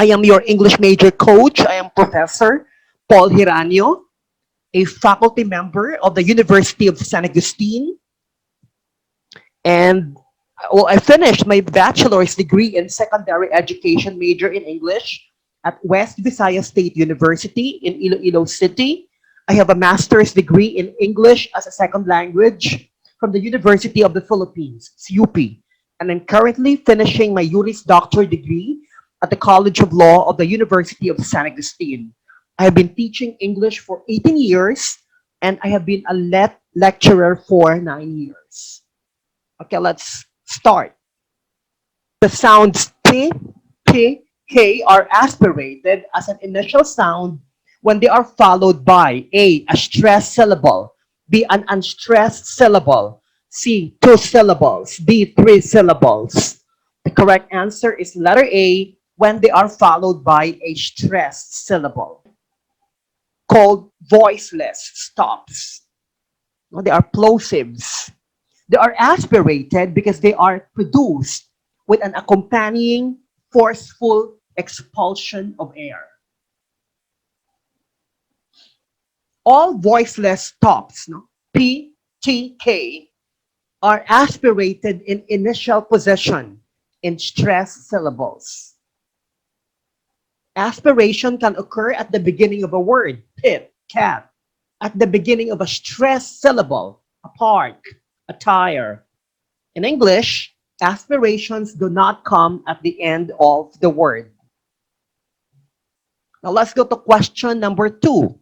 I am your English major coach. I am Professor Paul Hiranio, a faculty member of the University of San Agustin. And well, I finished my bachelor's degree in secondary education major in English at West Visayas State University in Iloilo City. I have a master's degree in English as a second language from the University of the Philippines, CUP. And I'm currently finishing my Juris Doctor degree at the College of Law of the University of San Agustin. I have been teaching English for 18 years and I have been a lecturer for 9 years. Okay, let's start. The sounds T, P, K are aspirated as an initial sound when they are followed by A, a stressed syllable, B, an unstressed syllable, C, 2 syllables, D, 3 syllables. The correct answer is letter A, when they are followed by a stressed syllable, called voiceless stops. They are plosives. They are aspirated because they are produced with an accompanying forceful expulsion of air. All voiceless stops, P, T, K, are aspirated in initial position in stressed syllables. Aspiration can occur at the beginning of a word, pit, cat, at the beginning of a stressed syllable, a park, a tire. In English, aspirations do not come at the end of the word. Now let's go to question number 2.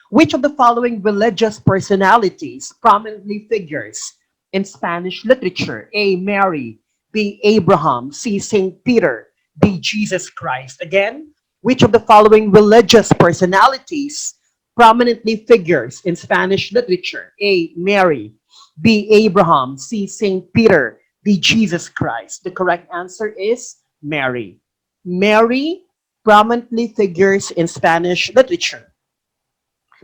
Which of the following religious personalities prominently figures in Spanish literature? A, Mary, B, Abraham, C, Saint Peter, D, Jesus Christ. Again, which of the following religious personalities prominently figures in Spanish literature? A, Mary, B, Abraham, C, Saint Peter, D, Jesus Christ. The correct answer is Mary. Mary prominently figures in Spanish literature.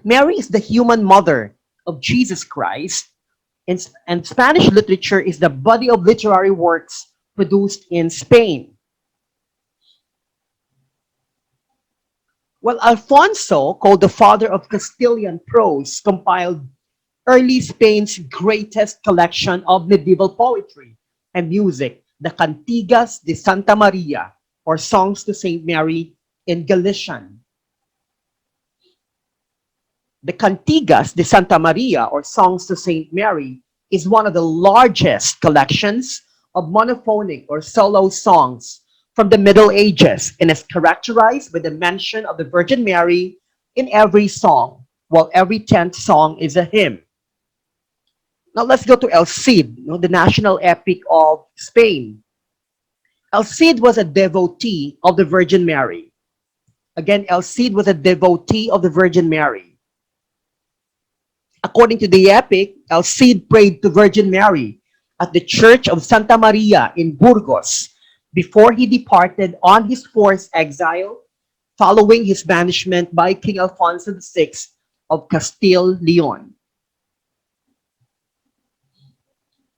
Mary is the human mother of Jesus Christ, and Spanish literature is the body of literary works produced in Spain. Well, Alfonso, called the father of Castilian prose, compiled early Spain's greatest collection of medieval poetry and music, the Cantigas de Santa Maria, or Songs to Saint Mary in Galician. The Cantigas de Santa Maria, or Songs to Saint Mary, is one of the largest collections of monophonic or solo songs from the Middle Ages and is characterized by the mention of the Virgin Mary in every song, while every 10th song is a hymn. Now let's go to El Cid, the national epic of Spain. El Cid was a devotee of the Virgin Mary. Again, El Cid was a devotee of the Virgin Mary. According to the epic, El Cid prayed to Virgin Mary at the Church of Santa Maria in Burgos before he departed on his forced exile following his banishment by King Alfonso VI of Castile-Leon.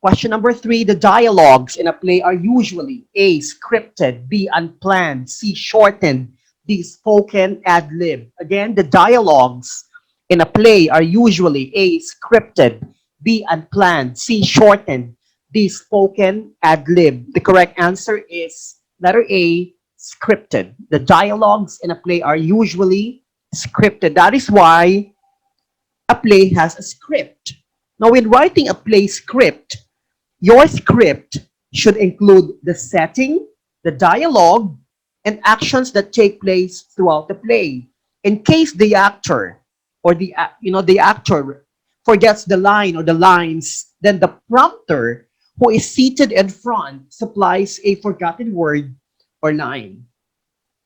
Question number 3, the dialogues in a play are usually A, scripted, B, unplanned, C, shortened, D, spoken ad-lib. Again, the dialogues in a play are usually A, scripted, B, unplanned, C, shortened, D, spoken ad-lib. The correct answer is letter A, scripted. The dialogues in a play are usually scripted. That is why a play has a script. Now, in writing a play script, your script should include the setting, the dialogue, and actions that take place throughout the play. In case the actor or the actor forgets the line or the lines, then the prompter who is seated in front supplies a forgotten word or line.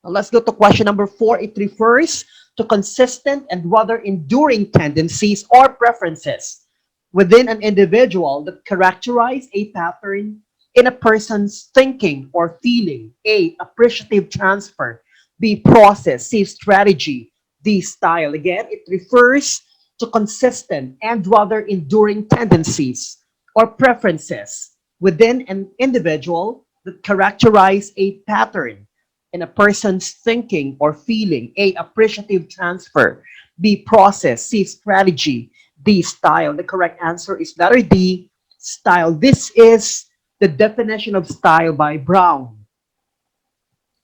Now let's go to question number 4. It refers to consistent and rather enduring tendencies or preferences within an individual that characterize a pattern in a person's thinking or feeling. A, appreciative transfer. B, process. C, strategy. D, style. Again, it refers to consistent and rather enduring tendencies or preferences within an individual that characterize a pattern in a person's thinking or feeling? A, appreciative transfer. B, process. C, strategy. D, style. The correct answer is letter D, style. This is the definition of style by Brown.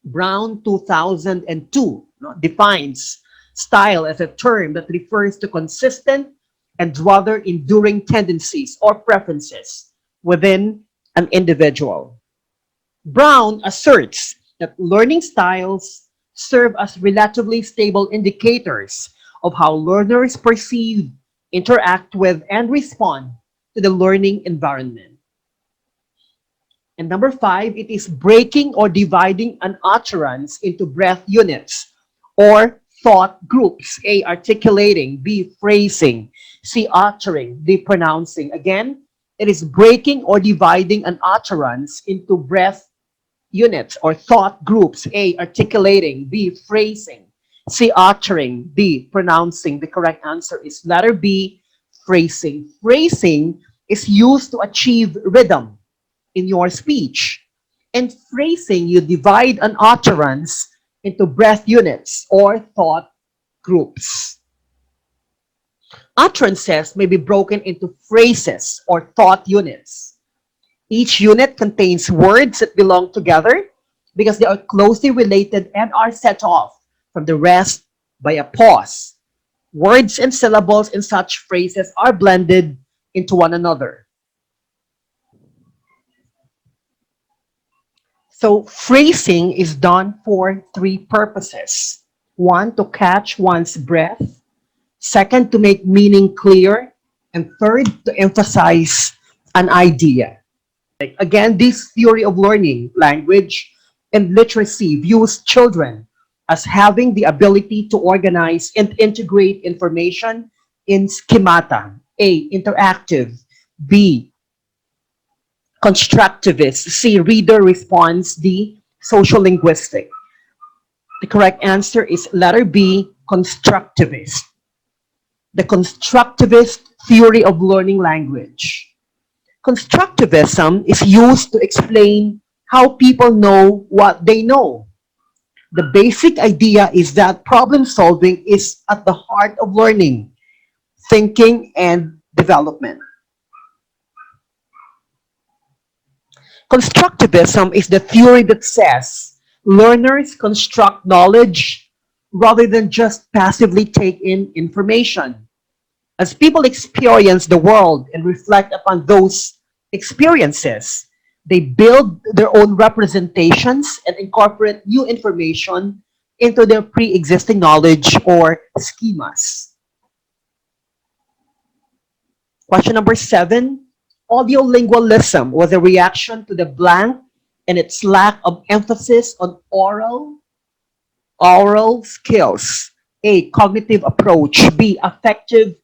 Brown 2002, no, defines style as a term that refers to consistent and rather enduring tendencies or preferences within an individual. Brown asserts that learning styles serve as relatively stable indicators of how learners perceive, interact with, and respond to the learning environment. And number five, it is breaking or dividing an utterance into breath units or thought groups. A, articulating. B, phrasing. C, uttering. D, pronouncing. Again, it is breaking or dividing an utterance into breath units or thought groups. A, articulating. B, phrasing. C, uttering. D, pronouncing. The correct answer is letter B, phrasing. Phrasing is used to achieve rhythm in your speech. In phrasing, you divide an utterance into breath units or thought groups. Utterances may be broken into phrases or thought units. Each unit contains words that belong together because they are closely related and are set off from the rest by a pause. Words and syllables in such phrases are blended into one another. So phrasing is done for three purposes. One, to catch one's breath. Second, to make meaning clear. And third, to emphasize an idea. Again, this theory of learning, language, and literacy views children as having the ability to organize and integrate information in schemata. A, interactive. B, constructivist. C, reader response. D, social linguistic. The correct answer is letter B, constructivist. The constructivist theory of learning language. Constructivism is used to explain how people know what they know. The basic idea is that problem solving is at the heart of learning, thinking, and development. Constructivism is the theory that says learners construct knowledge rather than just passively take in information. As people experience the world and reflect upon those experiences, they build their own representations and incorporate new information into their pre existing knowledge or schemas. Question number 7. Audiolingualism was a reaction to the blank and its lack of emphasis on oral skills. A, cognitive approach. B, affective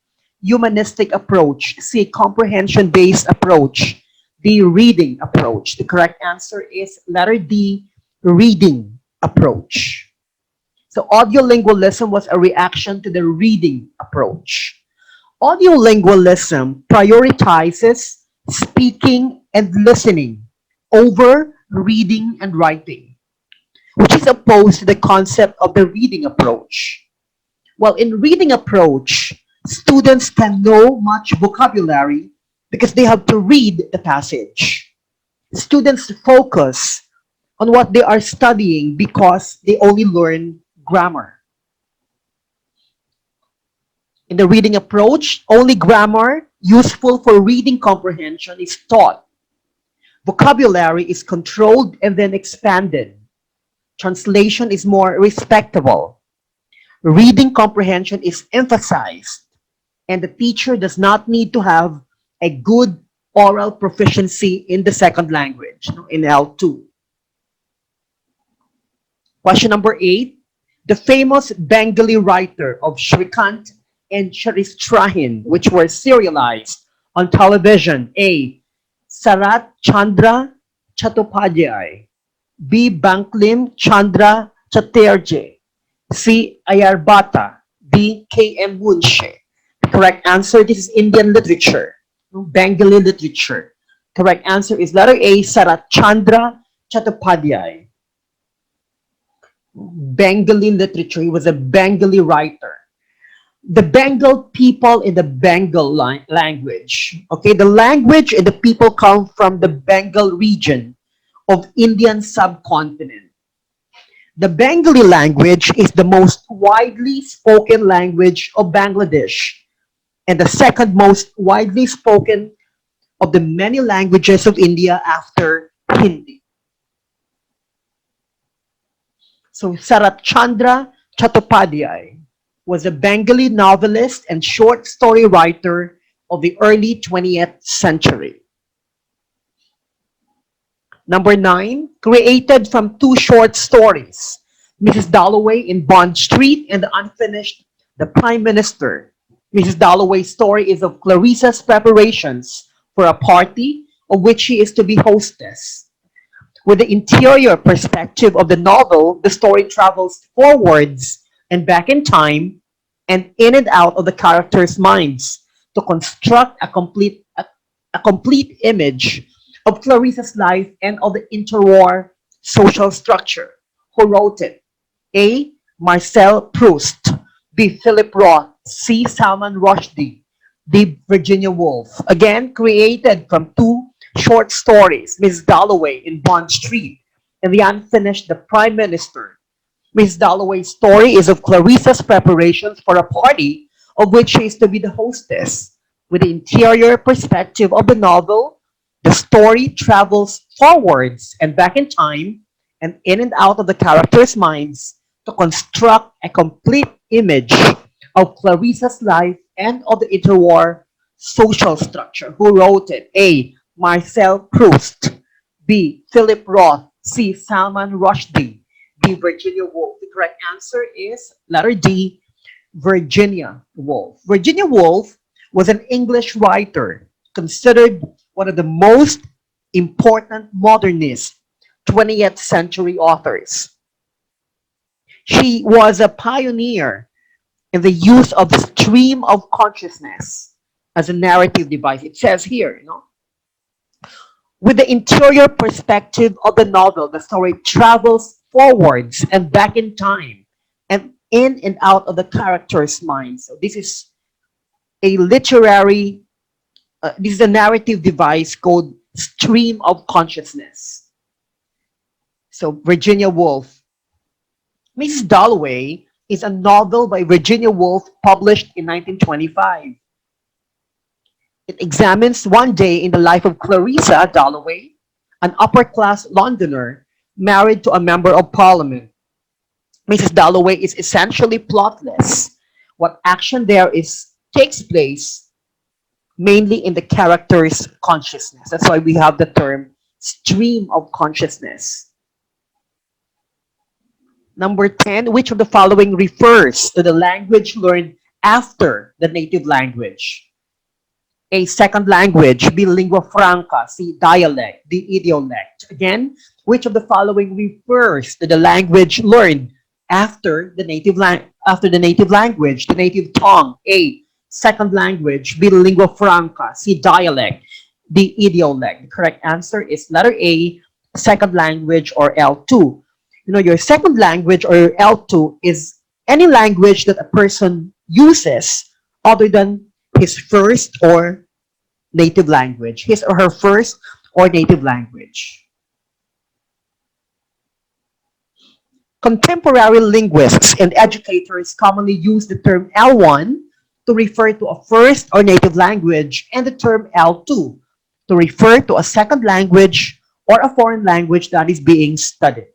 humanistic approach. C, comprehension-based approach. D, reading approach. The correct answer is letter D, reading approach. So audiolingualism was a reaction to the reading approach. Audiolingualism prioritizes speaking and listening over reading and writing, which is opposed to the concept of the reading approach. While in reading approach, students can know much vocabulary because they have to read the passage. Students focus on what they are studying because they only learn grammar. In the reading approach, only grammar useful for reading comprehension is taught. Vocabulary is controlled and then expanded. Translation is more respectable. Reading comprehension is emphasized, and the teacher does not need to have a good oral proficiency in the second language, in L2. Question number 8. The famous Bengali writer of Shrikant and Charistrahin, which were serialized on television. A, Sarat Chandra Chattopadhyay. B, Bankim Chandra Chatterjee. C, Ayarbata. D, K.M. Munshi. Correct answer, this is Indian literature, Bengali literature. Correct answer is letter A, Sarat Chandra Chattopadhyay. Bengali literature. He was a Bengali writer. The Bengal people in the Bengal language. Okay, the language and the people come from the Bengal region of Indian subcontinent. The Bengali language is the most widely spoken language of Bangladesh and the second most widely spoken of the many languages of India after Hindi. So Sarat Chandra Chattopadhyay was a Bengali novelist and short story writer of the early 20th century. Number 9, created from two short stories, Mrs. Dalloway in Bond Street and the unfinished The Prime Minister. Mrs. Dalloway's story is of Clarissa's preparations for a party of which she is to be hostess. With the interior perspective of the novel, the story travels forwards and back in time and in and out of the characters' minds to construct a complete image of Clarissa's life and of the interwar social structure. Who wrote it? A. Marcel Proust. B. Philip Roth. C. Salman Rushdie. D. Virginia Woolf. Again, created from two short stories, Miss Dalloway in Bond Street and the unfinished The Prime Minister. Miss Dalloway's story is of Clarissa's preparations for a party of which she is to be the hostess. With the interior perspective of the novel, the story travels forwards and back in time and in and out of the characters' minds to construct a complete image of Clarissa's life and of the interwar social structure. Who wrote it? A. Marcel Proust. B. Philip Roth. C. Salman Rushdie. D. Virginia Woolf. The correct answer is letter D. Virginia Woolf. Virginia Woolf was an English writer considered one of the most important modernist 20th century authors. She was a pioneer in the use of the stream of consciousness as a narrative device. It says here, with the interior perspective of the novel, the story travels forwards and back in time and in and out of the character's minds. So a literary, this is a narrative device called stream of consciousness. So Virginia Woolf. Mrs. Dalloway is a novel by Virginia Woolf published in 1925. It examines one day in the life of Clarissa Dalloway, an upper-class Londoner married to a member of parliament. Mrs. Dalloway is essentially plotless. What action there is takes place mainly in the character's consciousness. That's why we have the term stream of consciousness. Number 10, which of the following refers to the language learned after the native language? A. Second language. B. Lingua franca. C. Dialect. D. Idiolect. Again, which of the following refers to the language learned after the native language, the native tongue? A. Second language. B. Lingua franca. C. Dialect. D. Idiolect. The correct answer is letter A. Second language or L2. Your second language or L2 is any language that a person uses other than his first or native language, his or her first or native language. Contemporary linguists and educators commonly use the term L1 to refer to a first or native language and the term L2 to refer to a second language or a foreign language that is being studied.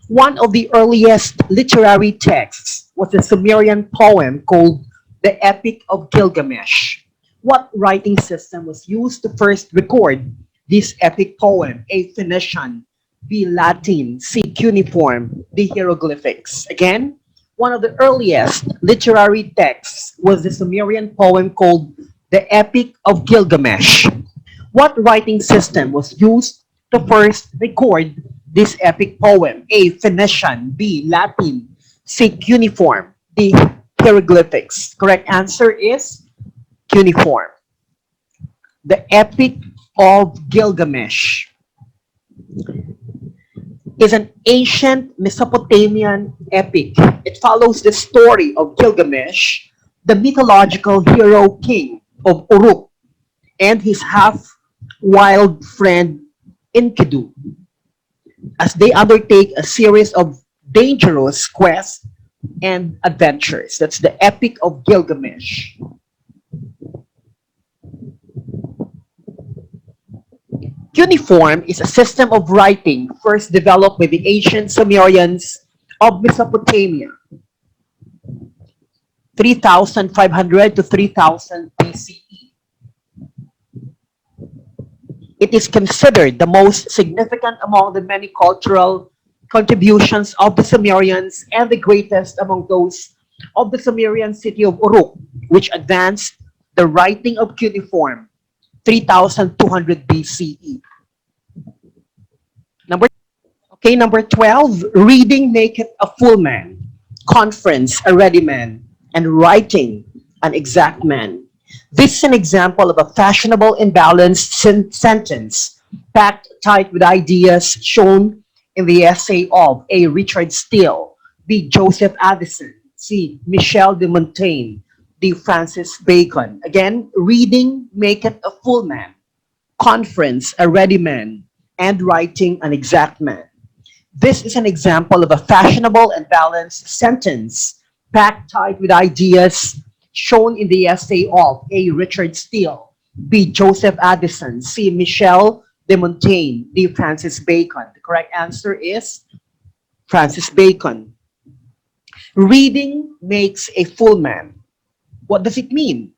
One of the earliest literary texts was a Sumerian poem called the Epic of Gilgamesh. What writing system was used to first record this epic poem? A. Phoenician. B. Latin. C. Cuneiform. D. Hieroglyphics. Again, one of the earliest literary texts was the Sumerian poem called the Epic of Gilgamesh. What writing system was used to first record this epic poem? A. Phoenician. B. Latin. C. Cuneiform. D. Hieroglyphics. Correct answer is cuneiform. The Epic of Gilgamesh. is an ancient Mesopotamian epic. It follows the story of Gilgamesh, the mythological hero king of Uruk, and his half-wild friend Enkidu, as they undertake a series of dangerous quests and adventures. That's the Epic of Gilgamesh. Cuneiform is a system of writing first developed by the ancient Sumerians of Mesopotamia, 3,500 to 3,000 BCE. It is considered the most significant among the many cultural contributions of the Sumerians and the greatest among those of the Sumerian city of Uruk, which advanced the writing of cuneiform 3,200 BCE. Number 12, reading maketh a full man, conference a ready man, and writing an exact man. This is an example of a fashionable and balanced sentence, packed tight with ideas shown in the essay of A. Richard Steele, B. Joseph Addison, C. Michel de Montaigne, D. Francis Bacon. Again, reading maketh a full man, conference a ready man, and writing an exact man. This is an example of a fashionable and balanced sentence, packed tight with ideas shown in the essay of A. Richard Steele, B. Joseph Addison, C. Michel de Montaigne, D. Francis Bacon. The correct answer is Francis Bacon. Reading makes a full man. What does it mean?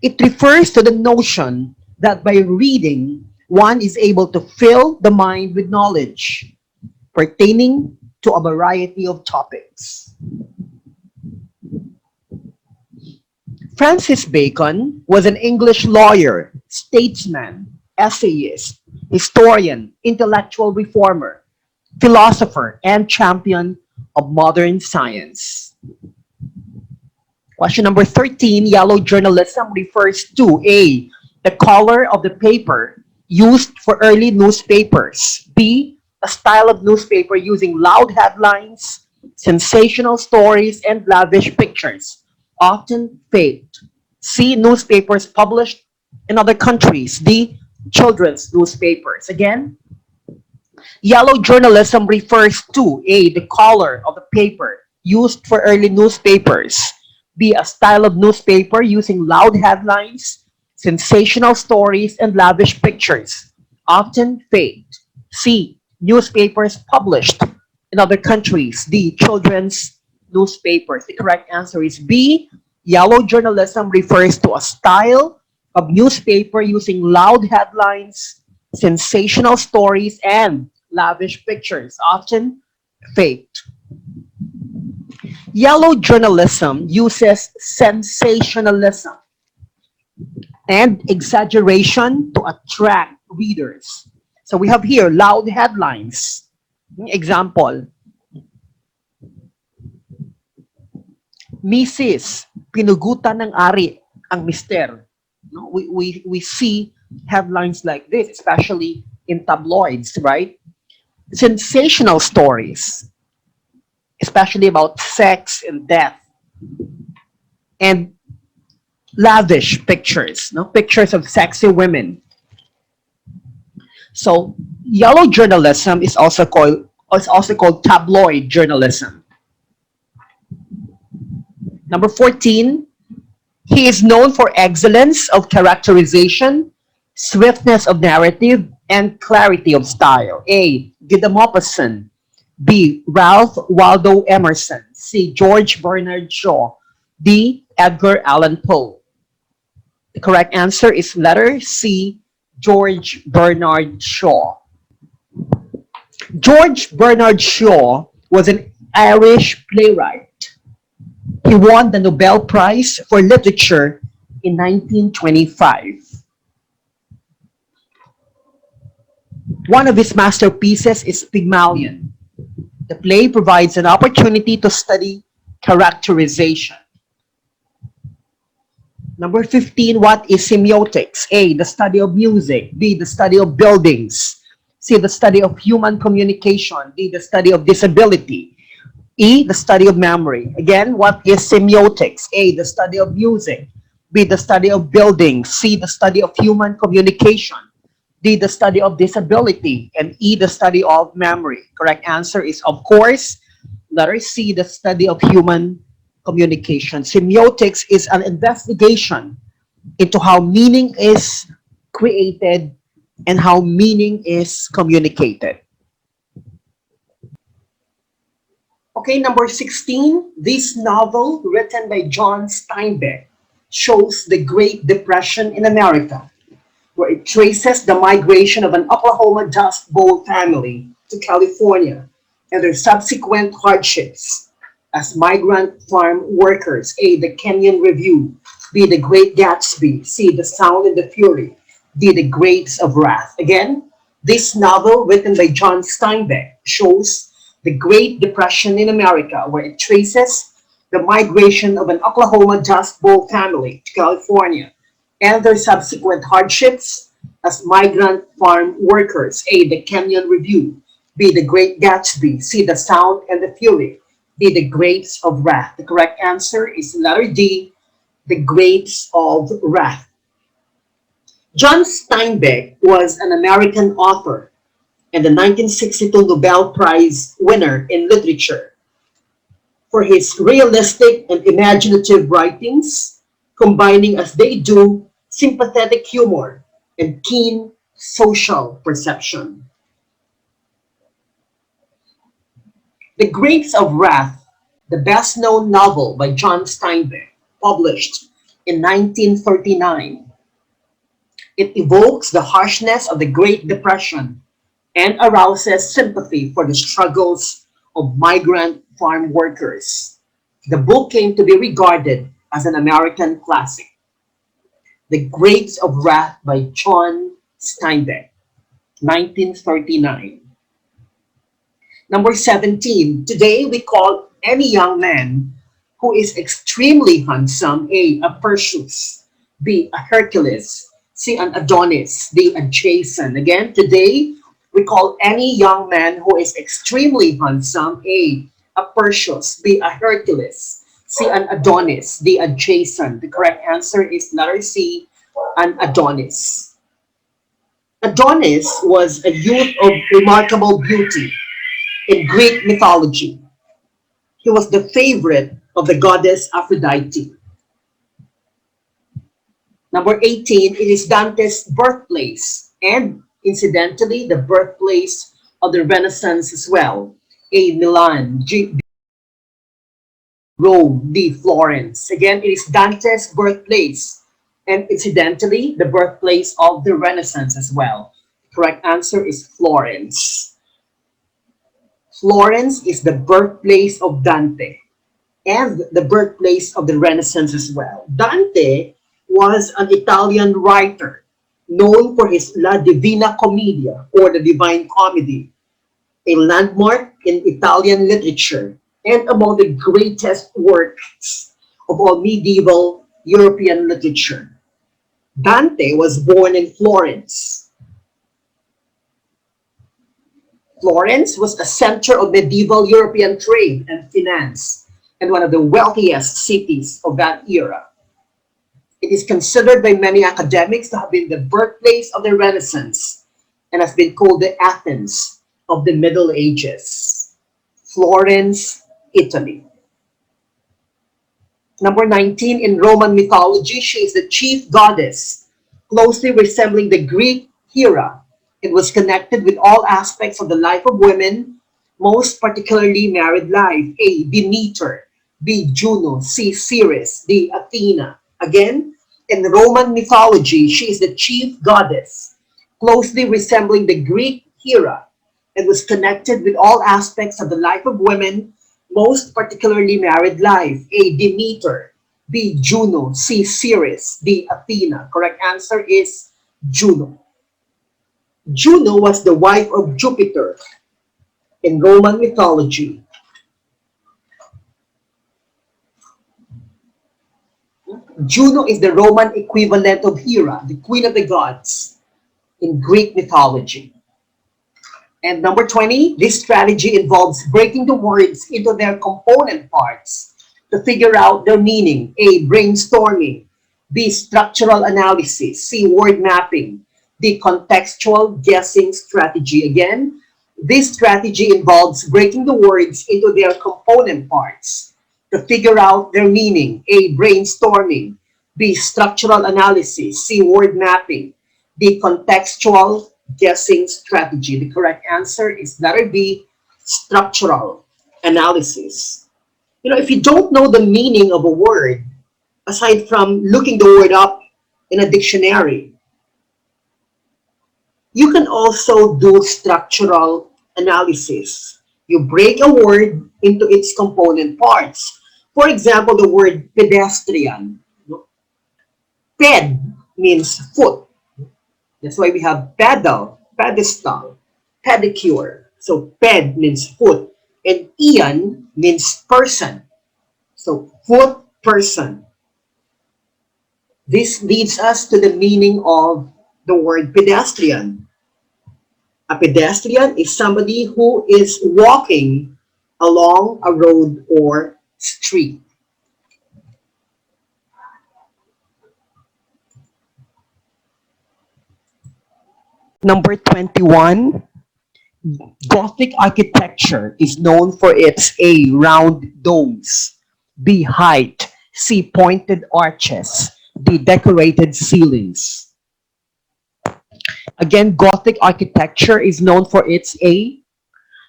It refers to the notion that by reading, one is able to fill the mind with knowledge pertaining to a variety of topics. Francis Bacon was an English lawyer, statesman, essayist, historian, intellectual reformer, philosopher, and champion of modern science. Question number 13, yellow journalism refers to A, the color of the paper used for early newspapers, B, a style of newspaper using loud headlines, sensational stories, and lavish pictures, often faked. C, newspapers published in other countries. D, children's newspapers. Again, yellow journalism refers to A, the color of the paper used for early newspapers, B, a style of newspaper using loud headlines, sensational stories, and lavish pictures, often faked. C, newspapers published in other countries. D, children's newspapers. The correct answer is B, yellow journalism refers to a style of newspaper using loud headlines, sensational stories, and lavish pictures, often faked. Yellow journalism uses sensationalism and exaggeration to attract readers. So we have here loud headlines. Example, Mrs. Pinugutan ng Ari ang Mister. No, we see headlines like this, especially in tabloids, right? Sensational stories, especially about sex and death. And lavish pictures, no? Pictures of sexy women. So yellow journalism is also called tabloid journalism. Number 14, he is known for excellence of characterization, swiftness of narrative, and clarity of style. A, Guy de Maupassant. B, Ralph Waldo Emerson. C, George Bernard Shaw. D, Edgar Allan Poe. The correct answer is letter C, George Bernard Shaw. George Bernard Shaw was an Irish playwright. He won the Nobel Prize for Literature in 1925. One of his masterpieces is Pygmalion. The play provides an opportunity to study characterization. Number 15, what is semiotics? A, the study of music. B, the study of buildings. C, the study of human communication. D, the study of disability. E, the study of memory. Again, what is semiotics? A, the study of music. B, the study of building. C, the study of human communication. D, the study of disability. And E, the study of memory. Correct answer is, of course, letter C, the study of human communication. Semiotics is an investigation into how meaning is created and how meaning is communicated. Okay, number 16, this novel written by John Steinbeck shows the Great Depression in America, where it traces the migration of an Oklahoma Dust Bowl family to California and their subsequent hardships as migrant farm workers. A, the Kenyon Review. B, the Great Gatsby. C, the Sound and the Fury. D, the Grapes of Wrath. Again, this novel written by John Steinbeck shows the Great Depression in America, where it traces the migration of an Oklahoma Dust Bowl family to California and their subsequent hardships as migrant farm workers. A, the Kenyon Review. B, the Great Gatsby. C, the Sound and the Fury. D, the Grapes of Wrath. The correct answer is letter D, the Grapes of Wrath. John Steinbeck was an American author and the 1962 Nobel Prize winner in literature for his realistic and imaginative writings, combining as they do sympathetic humor and keen social perception. The Grapes of Wrath, the best-known novel by John Steinbeck, published in 1939. It evokes the harshness of the Great Depression and arouses sympathy for the struggles of migrant farm workers. The book came to be regarded as an American classic. The Grapes of Wrath by John Steinbeck, 1939. Number 17, today we call any young man who is extremely handsome A, a Perseus, B, a Hercules, C, an Adonis, D, a Jason. Again, today we call any young man who is extremely handsome A, a Perseus, B, a Hercules, C, an Adonis, D, a Jason. The correct answer is letter C, an Adonis. Adonis was a youth of remarkable beauty in Greek mythology. He was the favorite of the goddess Aphrodite. Number 18, it is Dante's birthplace and incidentally the birthplace of the Renaissance as well. A, Milan, B, Rome, D, Florence. Again, it is Dante's birthplace and incidentally the birthplace of the Renaissance as well. Correct answer is Florence. Florence is the birthplace of Dante and the birthplace of the Renaissance as well. Dante was an Italian writer known for his La Divina Commedia or the Divine Comedy, a landmark in Italian literature and among the greatest works of all medieval European literature. Dante was born in Florence. Florence was a center of medieval European trade and finance and one of the wealthiest cities of that era. It is considered by many academics to have been the birthplace of the Renaissance and has been called the Athens of the Middle Ages. Florence, Italy. Number 19, in Roman mythology, she is the chief goddess, closely resembling the Greek Hera. It was connected with all aspects of the life of women, most particularly married life. A, Demeter, B, Juno, C, Ceres, D, Athena. Again, in Roman mythology, she is the chief goddess, closely resembling the Greek Hera, and was connected with all aspects of the life of women, most particularly married life. A, Demeter, B, Juno, C, Ceres, D, Athena. Correct answer is Juno. Juno was the wife of Jupiter in Roman mythology. Juno is the Roman equivalent of Hera, the queen of the gods, in Greek mythology. And number 20, this strategy involves breaking the words into their component parts to figure out their meaning. A, brainstorming. B, structural analysis. C, word mapping. D, contextual guessing strategy. Again, this strategy involves breaking the words into their component parts to figure out their meaning. A, brainstorming. B, structural analysis. C, word mapping. D, contextual guessing strategy. The correct answer is letter B, structural analysis. If you don't know the meaning of a word, aside from looking the word up in a dictionary, you can also do structural analysis. You break a word into its component parts. For example, the word pedestrian. Ped means foot. That's why we have pedal, pedestal, pedicure. So ped means foot. And ian means person. So foot, person. This leads us to the meaning of the word pedestrian. A pedestrian is somebody who is walking along a road or street. Number 21, Gothic architecture is known for its A, round domes, B, height, C, pointed arches, D, decorated ceilings. Again, Gothic architecture is known for its A,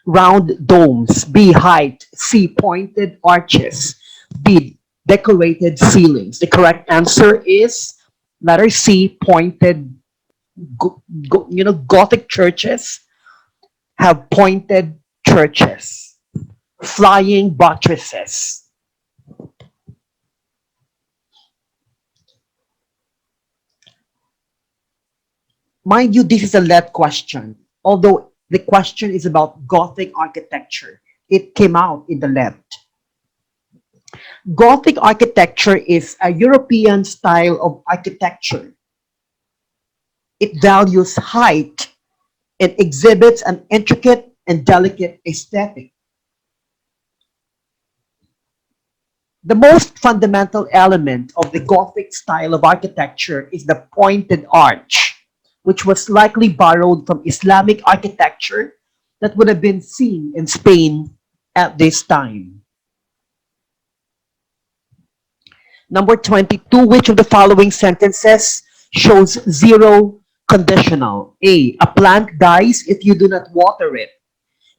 round domes, B, height, C, pointed arches, D, decorated ceilings. The correct answer is letter C, pointed. Gothic churches have pointed churches, flying buttresses. Mind you, this is a let question. Although the question is about Gothic architecture, it came out in the let. Gothic architecture is a European style of architecture. It values height and exhibits an intricate and delicate aesthetic. The most fundamental element of the Gothic style of architecture is the pointed arch, which was likely borrowed from Islamic architecture that would have been seen in Spain at this time. Number 22, which of the following sentences shows zero conditional? A plant dies if you do not water it.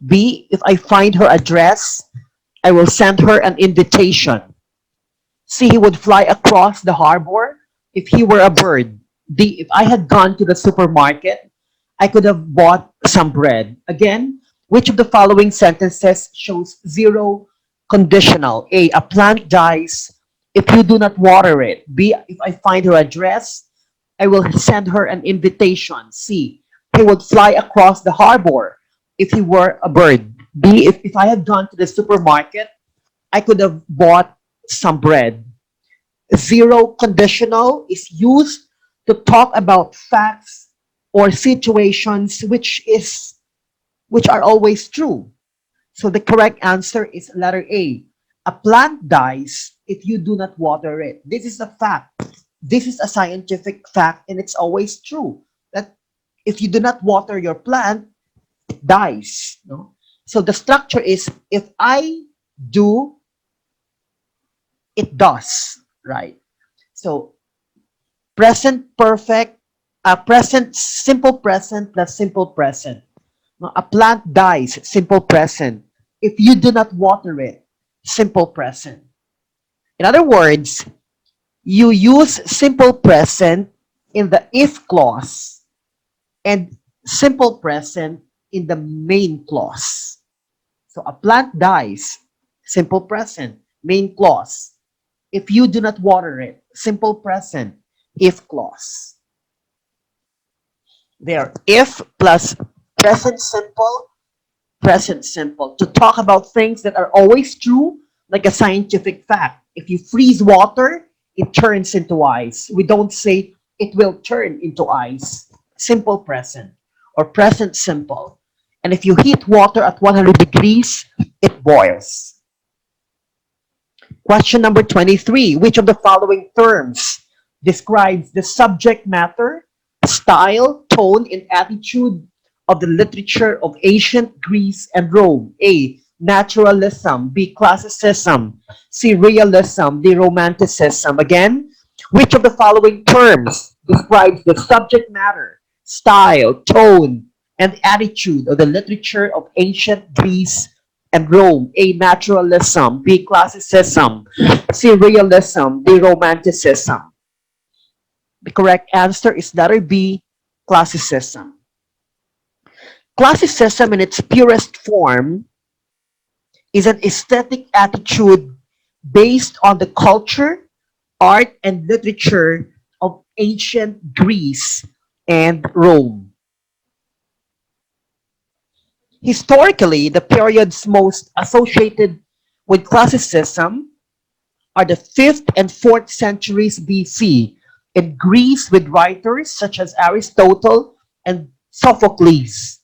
B, if I find her address, I will send her an invitation. C, he would fly across the harbor if he were a bird. D, if I had gone to the supermarket, I could have bought some bread. Again, which of the following sentences shows zero conditional? A plant dies if you do not water it. B, if I find her address, I will send her an invitation. C, he would fly across the harbor if he were a bird. D, if I had gone to the supermarket, I could have bought some bread. Zero conditional is used to talk about facts or situations which are always true. So the correct answer is letter A. A plant dies if you do not water it. This is a fact. This is a scientific fact, and it's always true that if you do not water your plant, it dies. No? So the structure is if I do, it does, right? So present perfect, present simple present plus simple present. No, a plant dies, simple present. If you do not water it, simple present. In other words, you use simple present in the if clause and simple present in the main clause. So a plant dies, simple present, main clause. If you do not water it, simple present, if clause. There, if plus present simple. To talk about things that are always true, like a scientific fact. If you freeze water, it turns into ice. We don't say it will turn into ice. Simple present or present simple. And if you heat water at 100 degrees, it boils. Question number 23. Which of the following terms describes the subject matter, style, tone, and attitude of the literature of ancient Greece and Rome? A. Naturalism. B. Classicism. C. Realism. D. Romanticism. Again, which of the following terms describes the subject matter, style, tone, and attitude of the literature of ancient Greece and Rome? A. Naturalism. B. Classicism. C. Realism. D. Romanticism. The correct answer is letter B. Classicism. Classicism in its purest form is an aesthetic attitude based on the culture, art, and literature of ancient Greece and Rome. Historically, the periods most associated with classicism are the 5th and 4th centuries BC in Greece with writers such as Aristotle and Sophocles.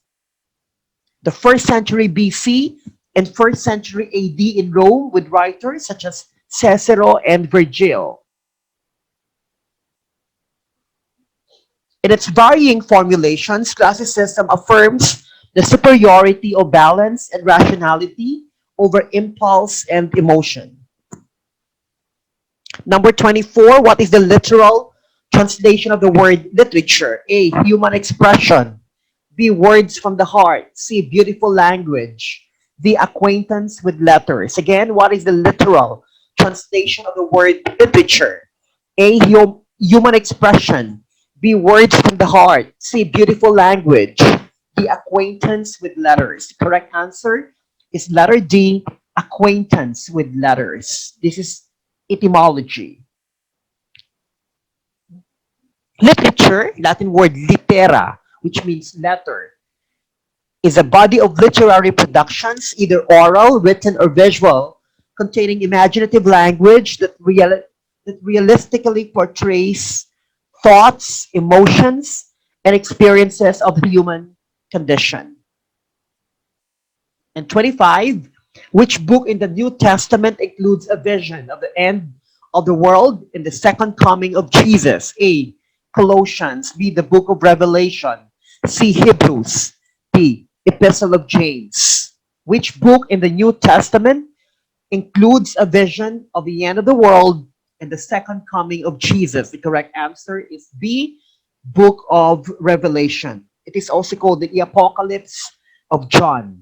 The 1st century BC and 1st century AD in Rome with writers such as Cicero and Virgil. In its varying formulations, classicism affirms the superiority of balance and rationality over impulse and emotion. Number 24, what is the literal translation of the word literature? A. Human expression. B. Words from the heart. C. Beautiful language. D. Acquaintance with letters. Again, what is the literal translation of the word literature? A. Human expression. B. Words from the heart. C. Beautiful language. D. Acquaintance with letters. The correct answer is letter D. Acquaintance with letters. This is etymology. Literature, Latin word litera, which means letter, is a body of literary productions, either oral, written, or visual, containing imaginative language that realistically portrays thoughts, emotions, and experiences of the human condition. And 25, which book in the New Testament includes a vision of the end of the world in the second coming of Jesus? A. Colossians. B. The book of Revelation. C. Hebrews. D. Epistle of James. Which book in the New Testament includes a vision of the end of the world and the second coming of Jesus? The correct answer is B. Book of Revelation. It is also called the Apocalypse of John.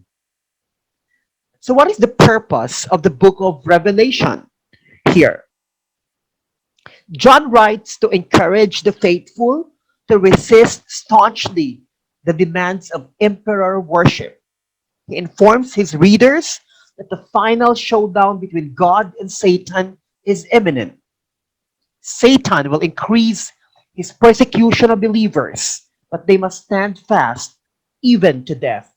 So what is the purpose of the book of Revelation here? John writes to encourage the faithful to resist staunchly the demands of emperor worship. He informs his readers that the final showdown between God and Satan is imminent. Satan will increase his persecution of believers, but they must stand fast even to death.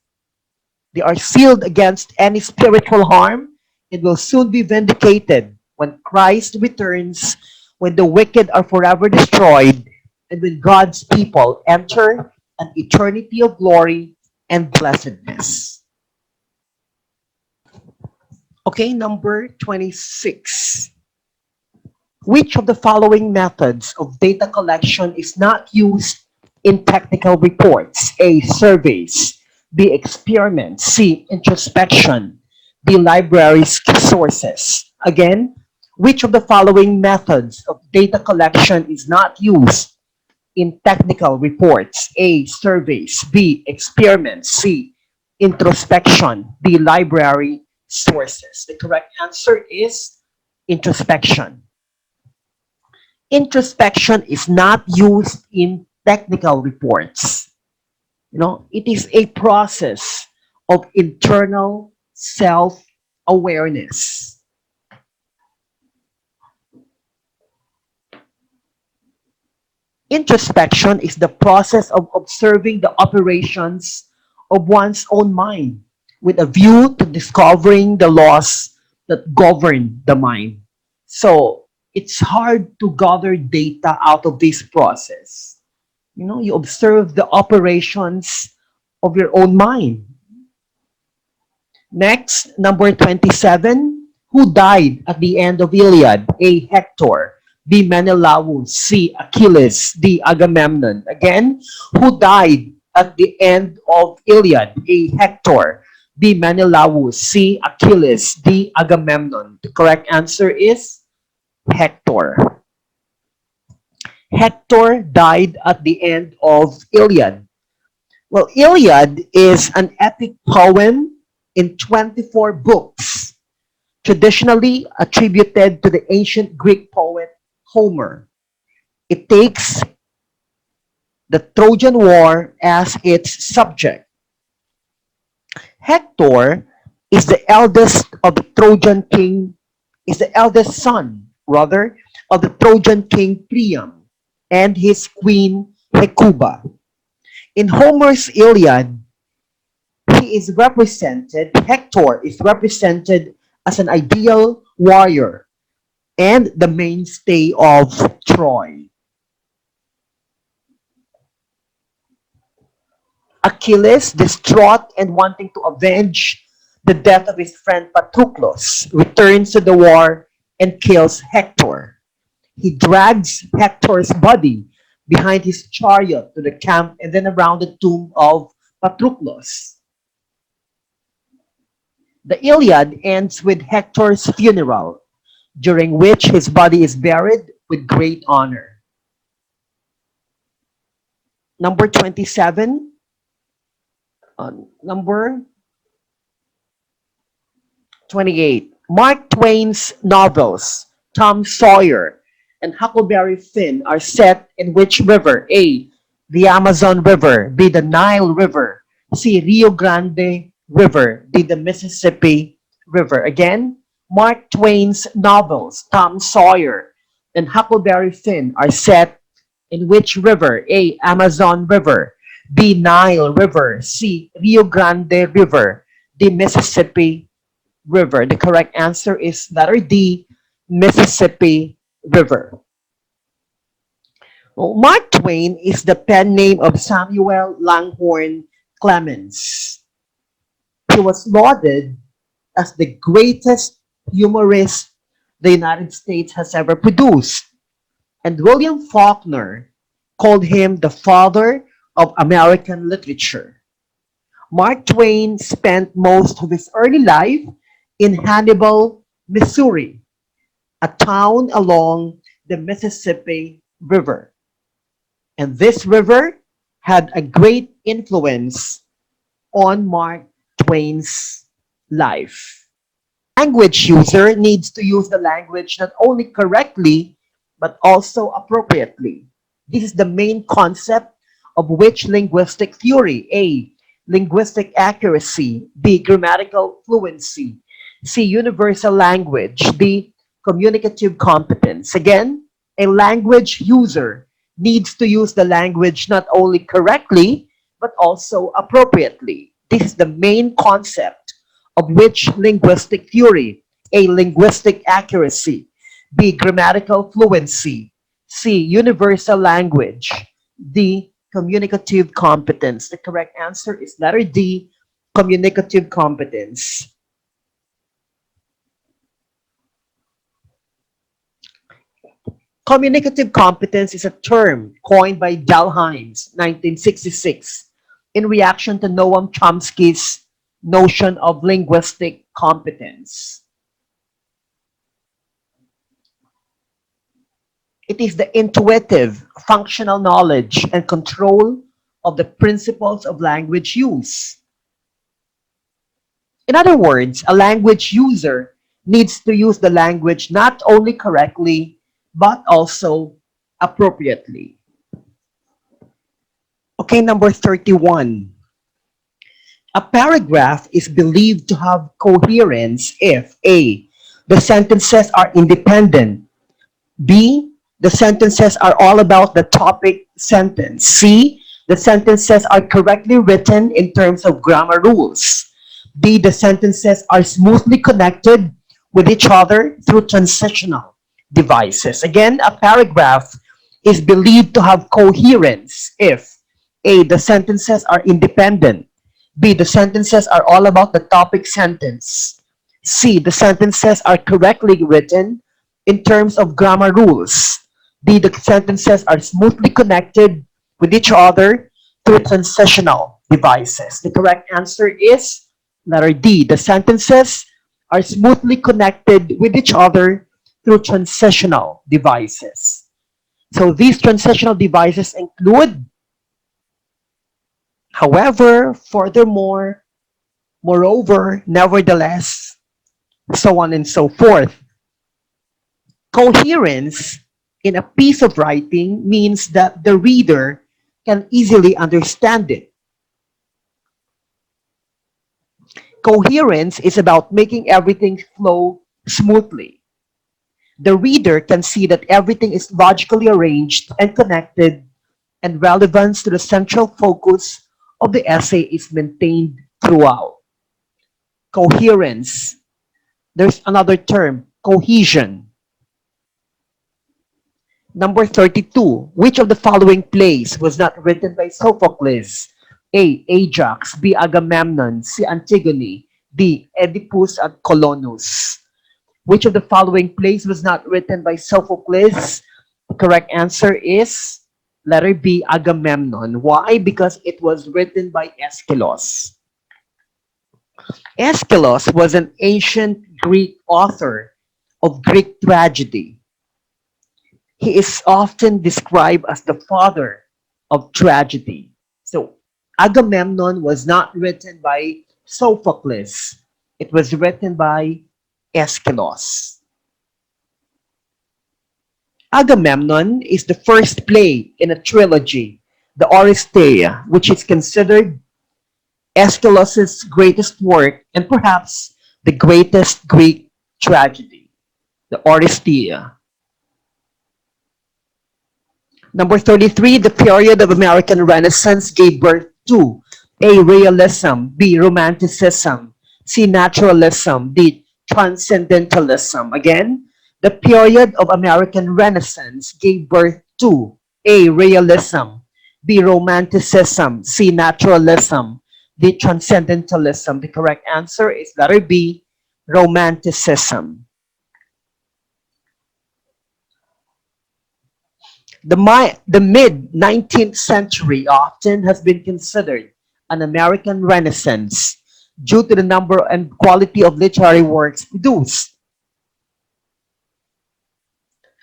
They are sealed against any spiritual harm and will soon be vindicated when Christ returns, when the wicked are forever destroyed, and when God's people enter an eternity of glory and blessedness. Okay, number 26. Which of the following methods of data collection is not used in technical reports? A. Surveys. B. Experiments. C. Introspection. D. Libraries sources. Again, which of the following methods of data collection is not used in technical reports? A. Surveys. B. Experiments. C. Introspection. D. Library sources. The correct answer is introspection. Introspection is not used in technical reports. It is a process of internal self-awareness. Introspection is the process of observing the operations of one's own mind with a view to discovering the laws that govern the mind. So it's hard to gather data out of this process. You observe the operations of your own mind. Next, number 27. Who died at the end of Iliad? A. Hector. B. Menelaus. C. Achilles. D. Agamemnon. Again, who died at the end of Iliad? A. Hector. B. Menelaus. C. Achilles. D. Agamemnon. The correct answer is Hector. Hector died at the end of Iliad. Well, Iliad is an epic poem in 24 books, traditionally attributed to the ancient Greek poet Homer. It takes the Trojan War as its subject. Hector is the eldest of the Trojan king, is the eldest son, rather, of the Trojan king Priam and his queen Hecuba. In Homer's Iliad, Hector is represented as an ideal warrior and the mainstay of Troy. Achilles, distraught and wanting to avenge the death of his friend Patroclus, returns to the war and kills Hector. He drags Hector's body behind his chariot to the camp and then around the tomb of Patroclus. The Iliad ends with Hector's funeral, during which his body is buried with great honor. Number 27. Number 28. Mark Twain's novels, Tom Sawyer and Huckleberry Finn, are set in which river? A. The Amazon River. B. The Nile River. C. Rio Grande River. D. The Mississippi River. Again, Mark Twain's novels, Tom Sawyer and Huckleberry Finn, are set in which river? A. Amazon River. B. Nile River. C. Rio Grande River. D. Mississippi River. The correct answer is letter D, Mississippi River. Well, Mark Twain is the pen name of Samuel Langhorne Clemens. He was lauded as the greatest humorist the United States has ever produced. And William Faulkner called him the father of American literature. Mark Twain spent most of his early life in Hannibal, Missouri, a town along the Mississippi River. And this river had a great influence on Mark Twain's life. Language user needs to use the language not only correctly, but also appropriately. This is the main concept of which linguistic theory? A. Linguistic accuracy. B. Grammatical fluency. C. Universal language. D. Communicative competence. Again, a language user needs to use the language not only correctly, but also appropriately. This is the main concept of which linguistic theory? A. Linguistic accuracy. B. Grammatical fluency. C. Universal language. D. Communicative competence. The correct answer is letter D, communicative competence. Communicative competence is a term coined by Dalheims, 1966, in reaction to Noam Chomsky's notion of linguistic competence. It is the intuitive, functional knowledge and control of the principles of language use. In other words, a language user needs to use the language not only correctly, but also appropriately. Okay, number 31. A paragraph is believed to have coherence if A. The sentences are independent. B. The sentences are all about the topic sentence. C. The sentences are correctly written in terms of grammar rules. D. The sentences are smoothly connected with each other through transitional devices. Again, a paragraph is believed to have coherence if A. The sentences are independent. B. The sentences are all about the topic sentence. C. The sentences are correctly written in terms of grammar rules. D. The sentences are smoothly connected with each other through transitional devices. The correct answer is letter D. The sentences are smoothly connected with each other through transitional devices. So these transitional devices include, however, furthermore, moreover, nevertheless, so on and so forth. Coherence in a piece of writing means that the reader can easily understand it. Coherence is about making everything flow smoothly. The reader can see that everything is logically arranged and connected, and relevance to the central focus of the essay is maintained throughout. Coherence. There's another term, cohesion. Number 32. Which of the following plays was not written by Sophocles? A. Ajax. B. Agamemnon. C. Antigone. D. Oedipus at Colonus. Which of the following plays was not written by Sophocles? The correct answer is letter B, Agamemnon. Why? Because it was written by Aeschylus. Aeschylus was an ancient Greek author of Greek tragedy. He is often described as the father of tragedy. So, Agamemnon was not written by Sophocles. It was written by Aeschylus. Agamemnon is the first play in a trilogy, the Oresteia, which is considered Aeschylus's greatest work and perhaps the greatest Greek tragedy, the Oresteia. Number 33, the period of American Renaissance gave birth to A. Realism, B. Romanticism, C. Naturalism, D. Transcendentalism. Again, the period of American Renaissance gave birth to A. Realism, B. Romanticism, C. Naturalism, D. Transcendentalism. The correct answer is letter B. Romanticism. The mid 19th century often has been considered an American Renaissance due to the number and quality of literary works produced.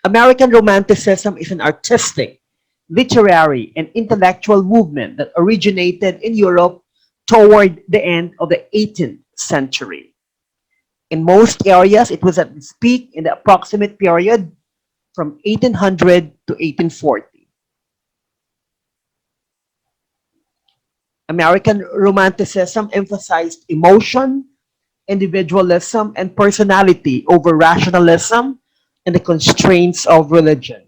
American Romanticism is an artistic, literary, and intellectual movement that originated in Europe toward the end of the 18th century. In most areas, it was at its peak in the approximate period from 1800 to 1840. American Romanticism emphasized emotion, individualism, and personality over rationalism and the constraints of religion.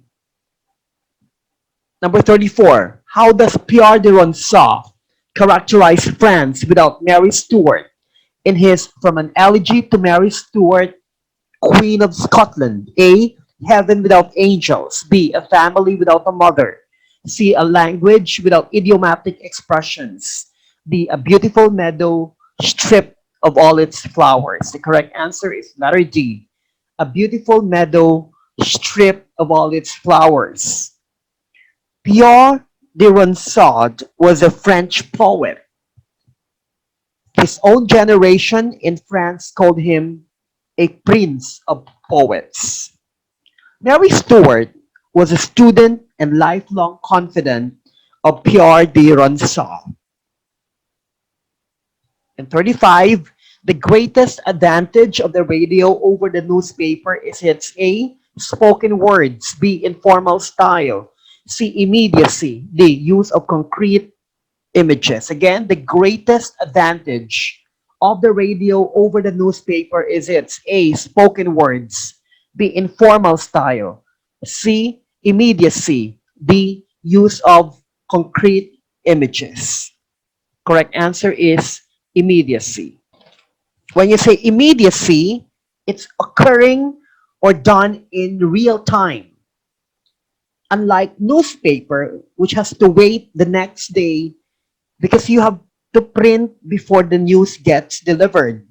Number 34. How does Pierre de Ronsard characterize France without Mary Stuart in his From an Elegy to Mary Stuart, Queen of Scotland? A. Heaven without angels. B. A family without a mother. C. A language without idiomatic expressions. D. A beautiful meadow stripped of all its flowers. The correct answer is letter D. A beautiful meadow stripped of all its flowers. Pierre de Ronsard was a French poet. His own generation in France called him a prince of poets. Mary Stuart was a student and lifelong confidant of Pierre de Ronsard. And 35, the greatest advantage of the radio over the newspaper is its A. Spoken words, B. Informal style, C. Immediacy, D. Use of concrete images. Again, the greatest advantage of the radio over the newspaper is its A. Spoken words, B. Informal style, C. Immediacy, D. Use of concrete images. Correct answer is immediacy. When you say immediacy, it's occurring or done in real time. Unlike newspaper, which has to wait the next day because you have to print before the news gets delivered.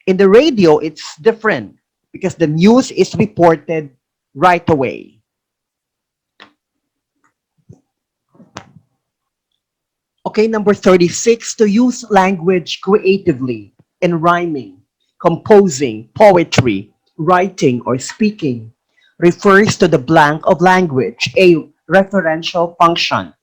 In the radio, it's different because the news is reported right away. Okay, number 36, to use language creatively in rhyming, composing, poetry, writing, or speaking refers to the blank of language, A, referential function,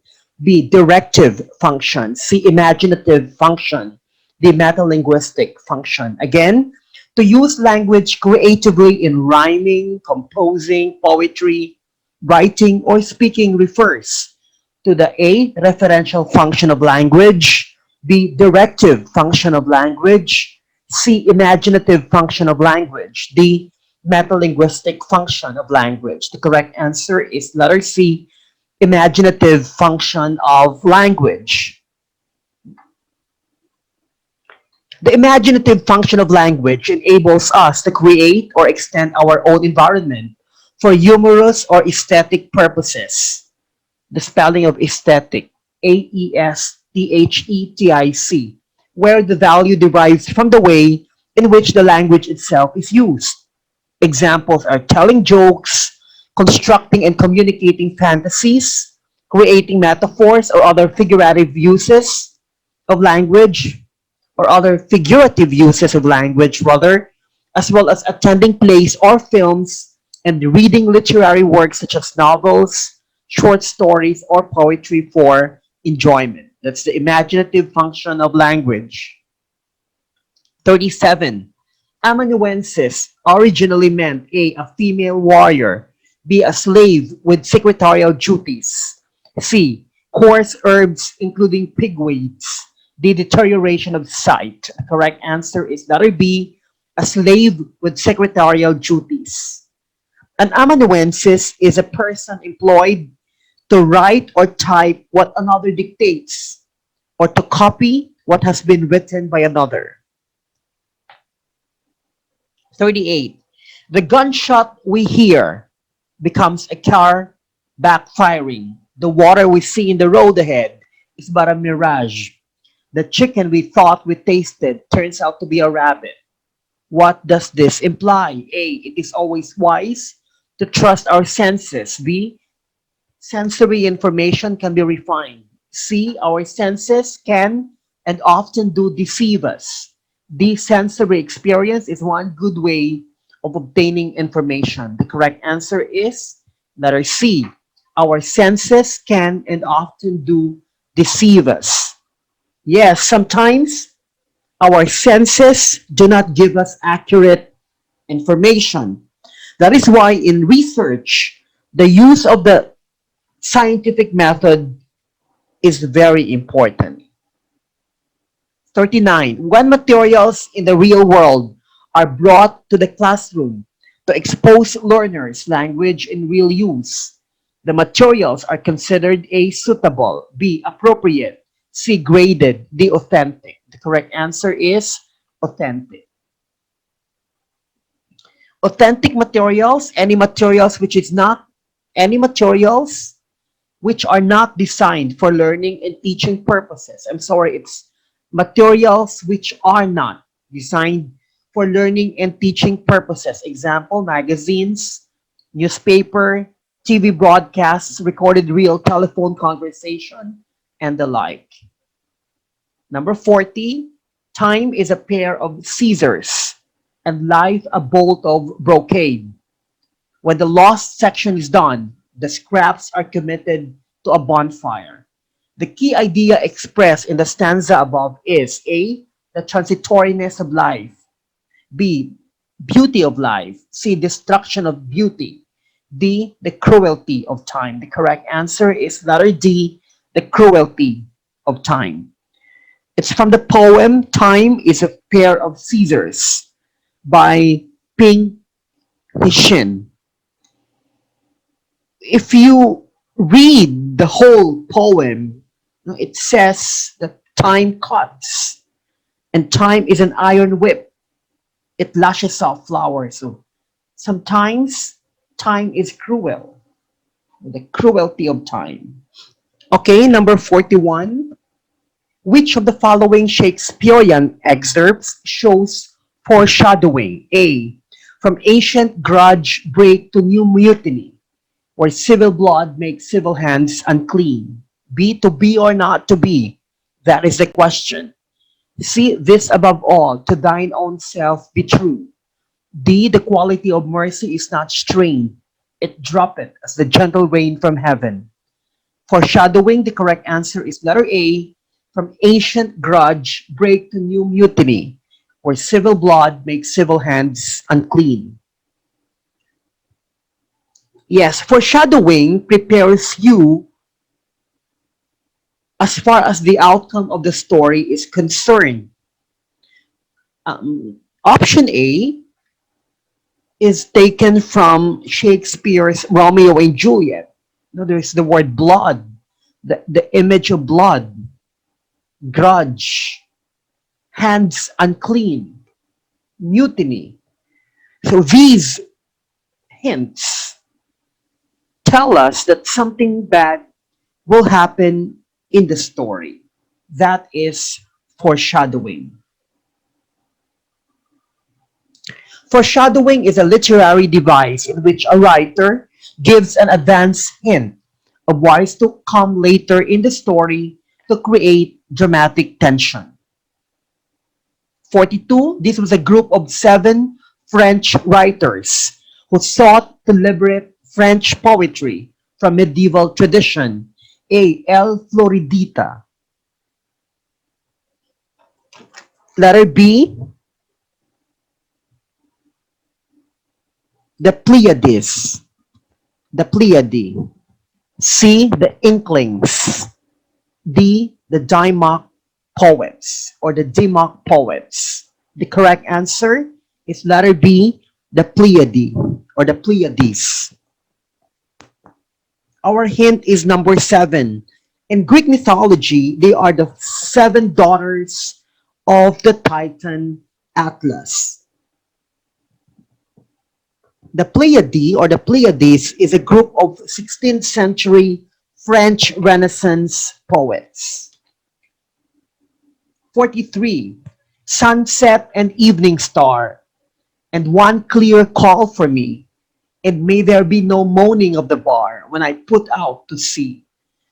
B, directive function, C, imaginative function, D, metalinguistic function. Again, to use language creatively in rhyming, composing, poetry, writing, or speaking refers to the A, referential function of language, B, directive function of language, C, imaginative function of language, D, metalinguistic function of language. The correct answer is letter C, imaginative function of language. The imaginative function of language enables us to create or extend our own environment for humorous or aesthetic purposes. The spelling of aesthetic, Aesthetic, where the value derives from the way in which the language itself is used. Examples are telling jokes, constructing and communicating fantasies, creating metaphors or other figurative uses of language, or other figurative uses of language, rather, as well as attending plays or films and reading literary works such as novels, short stories, or poetry for enjoyment. That's the imaginative function of language. 37. Amanuensis originally meant a female warrior, B, a slave with secretarial duties, C, coarse herbs including pigweeds, the deterioration of sight. The correct answer is letter B, a slave with secretarial duties. An amanuensis is a person employed to write or type what another dictates, or to copy what has been written by another. 38. The gunshot we hear becomes a car backfiring. The water we see in the road ahead is but a mirage. The chicken we thought we tasted turns out to be a rabbit. What does this imply? A, it is always wise to trust our senses. B, sensory information can be refined. C, our senses can and often do deceive us. D, sensory experience is one good way of obtaining information. The correct answer is letter C. Our senses can and often do deceive us. Yes, sometimes our senses do not give us accurate information. That is why in research, the use of the scientific method is very important. 39. When materials in the real world are brought to the classroom to expose learners' language in real use, the materials are considered A, suitable, B, appropriate, C, graded, D, authentic. The correct answer is authentic. Authentic materials, any materials which are not designed for learning and teaching purposes. I'm sorry, it's materials which are not designed for learning and teaching purposes. Example, magazines, newspaper, TV broadcasts, recorded real telephone conversation, and the like. Number 40, time is a pair of scissors and life a bolt of brocade. When the lost section is done, the scraps are committed to a bonfire. The key idea expressed in the stanza above is A, the transitoriness of life, B, beauty of life, C, destruction of beauty, D, the cruelty of time. The correct answer is letter D, the cruelty of time. It's from the poem Time is a Pair of Scissors by Ping Hishin. If you read the whole poem, it says that time cuts and time is an iron whip. It lashes off flowers. So sometimes time is cruel, the cruelty of time. Okay, number 41. Which of the following Shakespearean excerpts shows foreshadowing? A. From ancient grudge break to new mutiny, where civil blood makes civil hands unclean. B. To be or not to be? That is the question. See this above all, to thine own self be true. D. The quality of mercy is not strained, it droppeth as the gentle rain from heaven. Foreshadowing, the correct answer is letter A. From ancient grudge break to new mutiny, where civil blood makes civil hands unclean. Yes, foreshadowing prepares you as far as the outcome of the story is concerned. Option A is taken from Shakespeare's Romeo and Juliet. No, there's the word blood, the image of blood, grudge, hands unclean, mutiny. So these hints tell us that something bad will happen in the story. That is foreshadowing. Foreshadowing is a literary device in which a writer gives an advance hint of what is to come later in the story to create dramatic tension. 42, this was a group of 7 French writers who sought to liberate French poetry from medieval tradition. A. El Floridita. Letter B. The Pleiades. The Pleiade. C. The Inklings. D. The Dymock poets or the Dymock poets. The correct answer is letter B, the Pleiade or the Pleiades. Our hint is number 7. In Greek mythology, they are the 7 daughters of the Titan Atlas. The Pleiade or the Pleiades is a group of 16th century French Renaissance poets. 43. Sunset and evening star, and one clear call for me, and may there be no moaning of the bar when I put out to sea.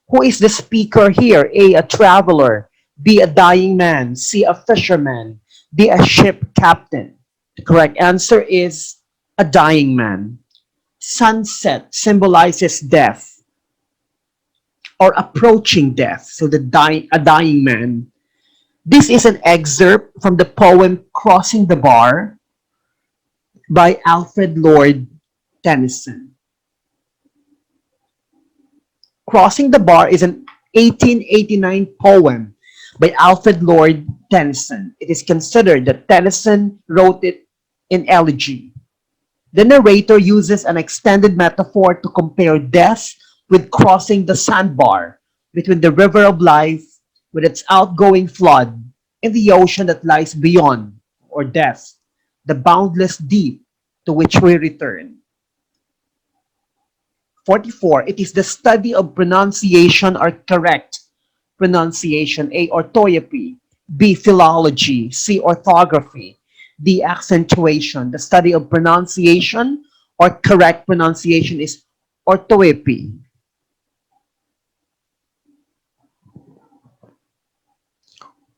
Who is the speaker here? A. A traveler. B. A dying man. C. A fisherman. D. A ship captain. The correct answer is a dying man. Sunset symbolizes death or approaching death. So a dying man. This is an excerpt from the poem Crossing the Bar by Alfred Lord Tennyson. Crossing the Bar is an 1889 poem by Alfred Lord Tennyson. It is considered that Tennyson wrote it in elegy. The narrator uses an extended metaphor to compare death with crossing the sandbar between the river of life with its outgoing flood and the ocean that lies beyond, or death, the boundless deep to which we return. 44. It is the study of pronunciation or correct pronunciation. A. Orthoepy. B. Philology. C. Orthography. D. Accentuation. The study of pronunciation or correct pronunciation is orthoepy.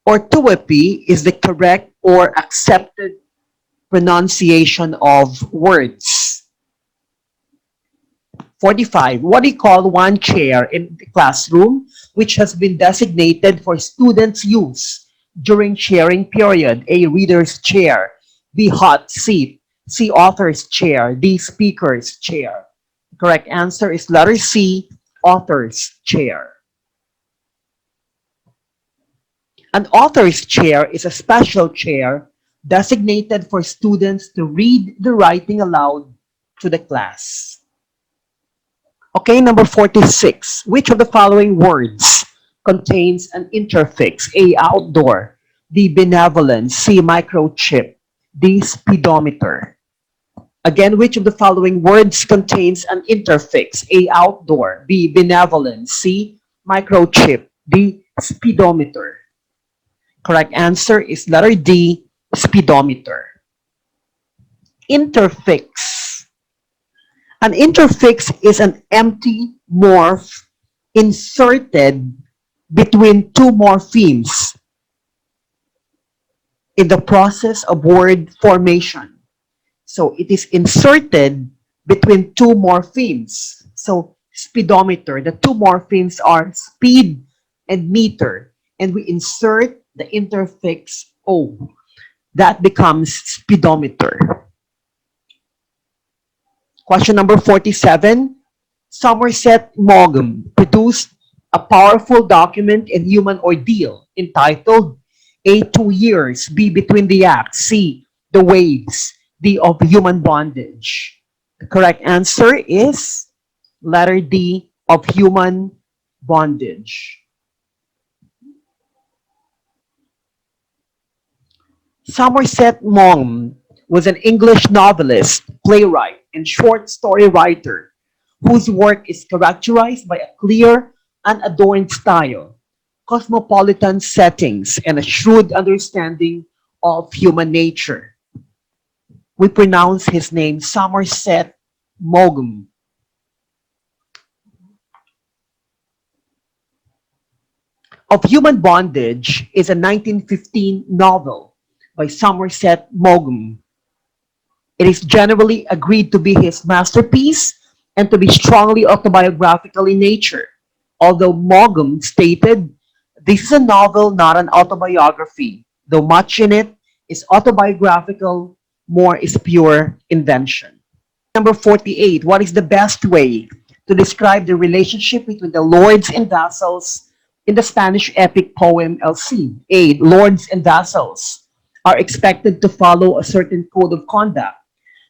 Orthoepy is the correct or accepted pronunciation of words. 45. What do you call one chair in the classroom which has been designated for students' use during sharing period? A. Reader's chair. B. Hot seat. C. Author's chair. D. Speaker's chair. The correct answer is letter C. Author's chair. An author's chair is a special chair designated for students to read the writing aloud to the class. Okay, number 46. Which of the following words contains an interfix? A. Outdoor. D. Benevolence. C. Microchip. D. Speedometer. Again, which of the following words contains an interfix? A. Outdoor. B. Benevolence. C. Microchip. D. Speedometer. Correct answer is letter D, speedometer. Interfix. An interfix is an empty morph inserted between two morphemes in the process of word formation. So it is inserted between two morphemes. So speedometer, the two morphemes are speed and meter, and we insert the interfix O. That becomes speedometer. Question number 47. Somerset Maugham produced a powerful document in human ordeal entitled A, 2 Years, B, Between the Acts, C, The Waves, D, Of Human Bondage. The correct answer is letter D, Of Human Bondage. Somerset Maugham was an English novelist, playwright, and short story writer whose work is characterized by a clear, unadorned style, cosmopolitan settings, and a shrewd understanding of human nature. We pronounce his name Somerset Maugham. Of Human Bondage is a 1915 novel by Somerset Maugham. It is generally agreed to be his masterpiece and to be strongly autobiographical in nature, although Maugham stated, "This is a novel, not an autobiography. Though much in it is autobiographical, more is pure invention." Number 48. What is the best way to describe the relationship between the lords and vassals in the Spanish epic poem El Cid? A. Lords and vassals are expected to follow a certain code of conduct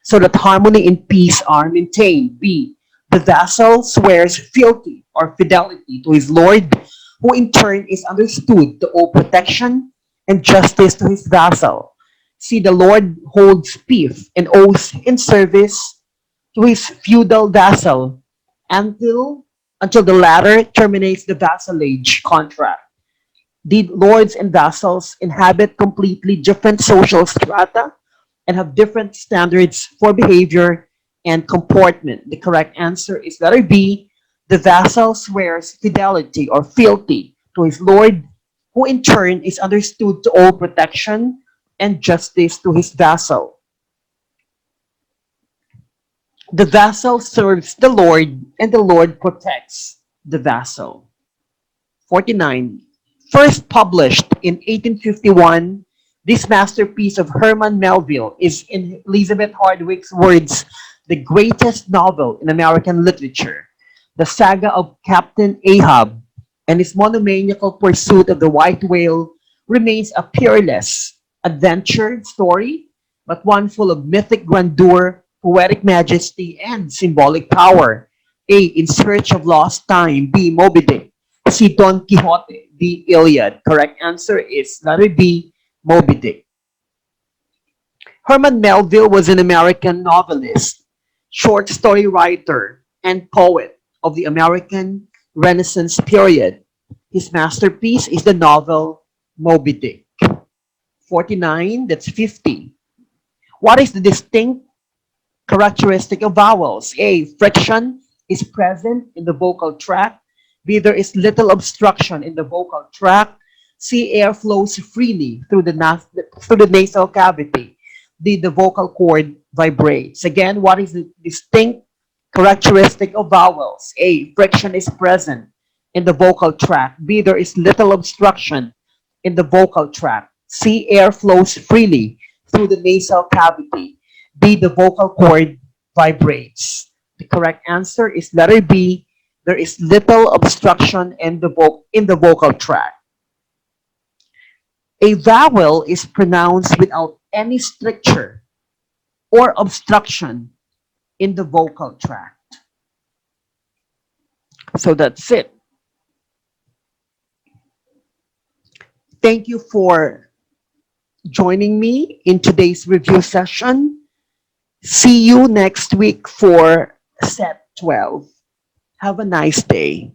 so that harmony and peace are maintained. B. The vassal swears fealty or fidelity to his lord, who in turn is understood to owe protection and justice to his vassal. C. The lord holds fief and oaths in service to his feudal vassal until the latter terminates the vassalage contract. The lords and vassals inhabit completely different social strata and have different standards for behavior and comportment. The correct answer is letter B. The vassal swears fidelity or fealty to his lord, who in turn is understood to owe protection and justice to his vassal. The vassal serves the lord, and the lord protects the vassal. 49. First published in 1851, this masterpiece of Herman Melville is, in Elizabeth Hardwick's words, the greatest novel in American literature. The saga of Captain Ahab and his monomaniacal pursuit of the white whale remains a peerless adventure story, but one full of mythic grandeur, poetic majesty, and symbolic power. A. In Search of Lost Time. B. Moby Dick. C. Don Quixote. D. Iliad. Correct answer is letter B. Moby Dick. Herman Melville was an American novelist, short story writer, and poet of the American Renaissance period. His masterpiece is the novel Moby Dick. 49, that's 50. What is the distinct characteristic of vowels? A. Friction is present in the vocal tract. B. There is little obstruction in the vocal tract. C. Air flows freely through the nasal cavity. D. The vocal cord vibrates. Again, what is the distinct characteristic of vowels? A. Friction is present in the vocal tract. B. There is little obstruction in the vocal tract. C. Air flows freely through the nasal cavity. D. The vocal cord vibrates. The correct answer is letter B. There is little obstruction in the vocal tract. A vowel is pronounced without any stricture or obstruction in the vocal tract. So that's it. Thank you for joining me in today's review session. See you next week for set 12. Have a nice day.